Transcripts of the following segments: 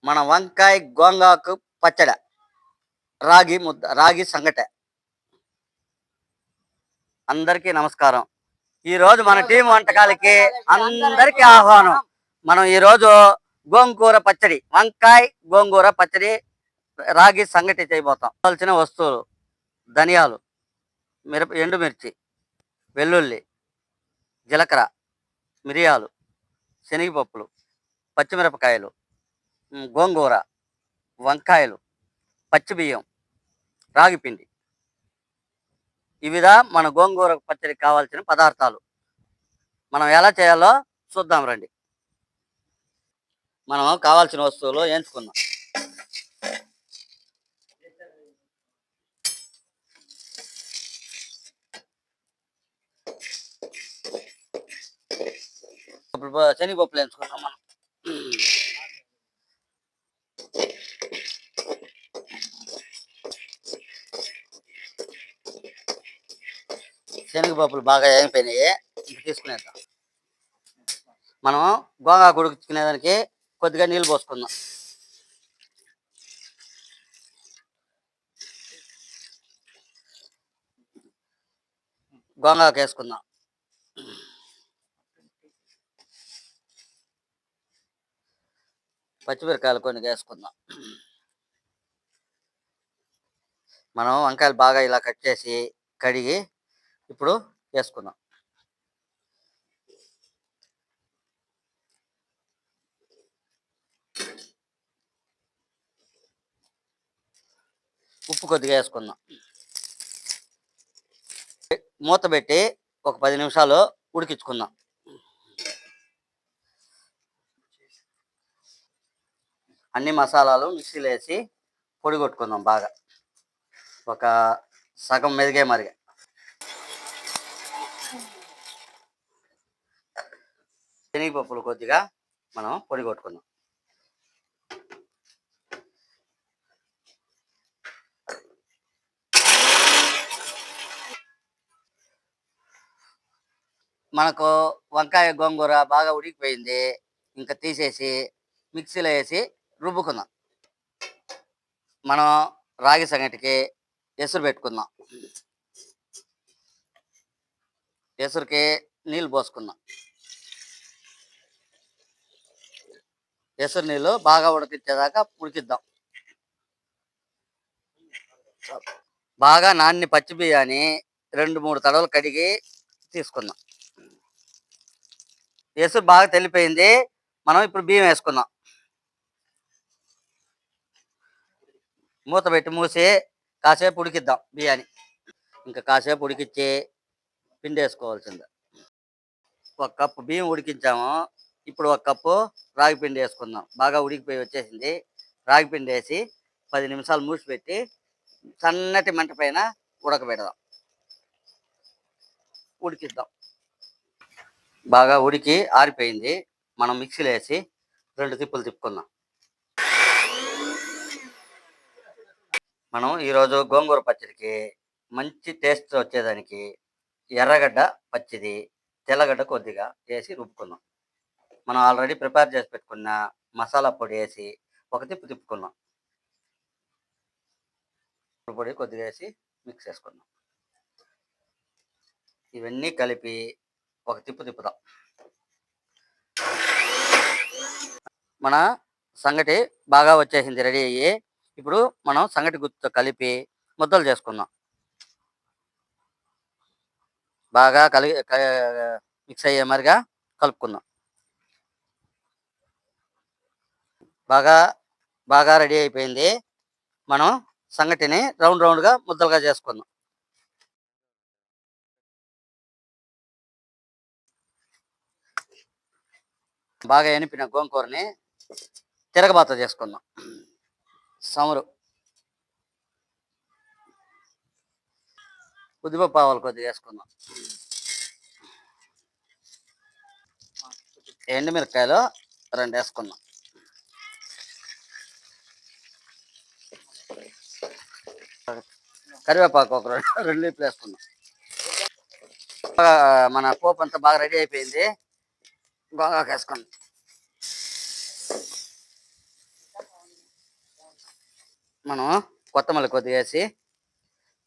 మన వంకాయ గోంగాకు పచ్చడ, రాగి ముద్ద, రాగి సంగట. అందరికీ నమస్కారం. ఈరోజు మన టీం వంటకాలకి అందరికీ ఆహ్వానం. మనం ఈరోజు గోంగూర పచ్చడి, వంకాయ గోంగూర పచ్చడి, రాగి సంగటి చేయబోతాం. కావాల్సిన వస్తువులు: ధనియాలు, ఎండుమిర్చి, వెల్లుల్లి, జీలకర్ర, మిరియాలు, శనగపప్పులు, పచ్చిమిరపకాయలు, గోంగూర, వంకాయలు, పచ్చిబియ్యం, రాగిపిండి. ఇవిదా మన గోంగూర పచ్చడికి కావాల్సిన పదార్థాలు. మనం ఎలా చేయాలో చూద్దాం రండి. మనం కావాల్సిన వస్తువులు ఎంచుకుందాం. ఇప్పుడు శనగపప్పులు ఎంచుకుందాం మనం. శనగపప్పులు బాగా ఏగిపోయినాయి, ఇంక తీసుకునేద్దాం. మనం గోంగాకు ఉడికించుకునేదానికి కొద్దిగా నీళ్ళు పోసుకుందాం. గోంగాకు వేసుకుందాం. పచ్చిమిరకాయలు కొన్ని వేసుకుందాం. మనం వంకాయలు బాగా ఇలా కట్ చేసి కడిగి ఇప్పుడు వేసుకుందాం. ఉప్పు కొద్దిగా వేసుకుందాం. మూత పెట్టి ఒక 10 నిమిషాలు ఉడికించుకుందాం. అన్ని మసాలాలు మిక్సీలో వేసి పొడి కొట్టుకుందాం బాగా, ఒక సగం మెదిగే మరిగా. శనగపప్పులు కొద్దిగా మనం పొడి కొట్టుకుందాం. మనకు వంకాయ గోంగూర బాగా ఉడికిపోయింది. ఇంకా తీసేసి మిక్సీలో వేసి రుబ్బుకుందాం. మనం రాగి సంగటికి ఎసురు పెట్టుకుందాం. ఎసురుకి నీళ్ళు పోసుకుందాం. ఎసురు నీళ్ళు బాగా ఉడికించేదాకా ఉడికిద్దాం. బాగా నాన్ని పచ్చి బియ్యాన్ని 2-3 తడవలు కడిగి తీసుకుందాం. ఎసురు బాగా తెల్లిపోయింది. మనం ఇప్పుడు బియ్యం వేసుకుందాం. మూత పెట్టి మూసి కాసేపు ఉడికిద్దాం బియ్యాన్ని. ఇంకా కాసేపు ఉడికిచ్చి పిండి వేసుకోవాల్సిందే. 1 కప్పు బియ్యం ఉడికించాము. ఇప్పుడు 1 కప్పు రాగి పిండి వేసుకుందాం. బాగా ఉడికిపోయి వచ్చేసింది. రాగి పిండి వేసి 10 నిమిషాలు మూసిపెట్టి సన్నటి మంట పైన ఉడకబెడదాం, ఉడికిద్దాం. బాగా ఉడికి ఆరిపోయింది. మనం మిక్సీలో వేసి 2 తిప్పులు తిప్పుకుందాం. మనం ఈరోజు గోంగూర పచ్చడికి మంచి టేస్ట్ వచ్చేదానికి ఎర్రగడ్డ పచ్చిది, తెల్లగడ్డ కొద్దిగా వేసి రుబ్బుకుందాం. మనం ఆల్రెడీ ప్రిపేర్ చేసి పెట్టుకున్న మసాలా పొడి వేసి ఒక తిప్పు తిప్పుకుందాం. పొడి కొద్దిగా వేసి మిక్స్ చేసుకుందాం. ఇవన్నీ కలిపి ఒక తిప్పు తిప్పుదాం. మన సంగటి బాగా వచ్చేసింది, రెడీ అయ్యి. ఇప్పుడు మనం సంగటి గుత్తుతో కలిపి ముద్దలు చేసుకుందాం. బాగా మిక్స్ అయ్యే మరిగా కలుపుకుందాం. బాగా బాగా రెడీ అయిపోయింది. మనం సంగటిని రౌండ్గా ముద్దలుగా చేసుకుందాం. బాగా ఎనిపిన గోంగూరని తిరగబాత చేసుకుందాం. సమరు ఉద్దిపప్పు ఆవాలు కొద్దిగా వేసుకుందాం. ఎండుమిరపకాయలు 2 వేసుకుందాం. కరివేపాకు ఒక 2 లీపులు వేసుకుందాం. మన పోపు అంతా బాగా రెడీ అయిపోయింది. గోంగాకు వేసుకుందాం. మనం కొత్తమల్లి కొద్దిగా వేసి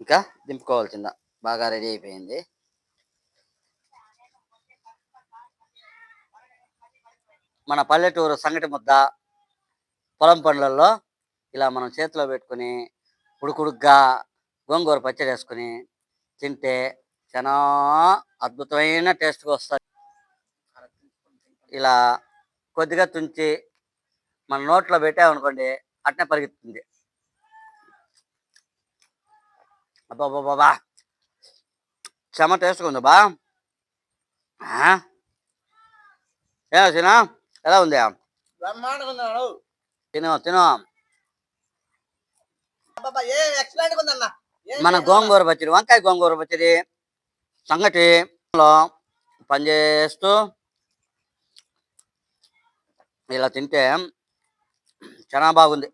ఇంకా దింపుకోవాల్సిందా. బాగా రెడీ అయిపోయింది. మన పల్లెటూరు సంగటి ముద్ద పొలం పనులలో ఇలా మనం చేతిలో పెట్టుకొని ఉడుకుడుగ్గా గోంగూర పచ్చడి వేసుకొని తింటే చాలా అద్భుతమైన టేస్ట్గా వస్తుంది. ఇలా కొద్దిగా తుంచి మన నోట్లో పెట్టామనుకోండి అట్నే పరిగెత్తుంది. అబ్బాబాబా, చాలా టేస్ట్గా ఉంది బా. ఏమో తినా, ఎలా ఉంది? బ్రహ్మాండంగా ఉన్నాడు. తిను తిను. అబ్బబ్బా! ఎక్సలెంట్‌గా ఉందన్న. మన గోంగూర పచ్చడి, వంకాయ గోంగూర పచ్చడి సంగటిలో పనిచేస్తూ ఇలా తింటే చాలా బాగుంది.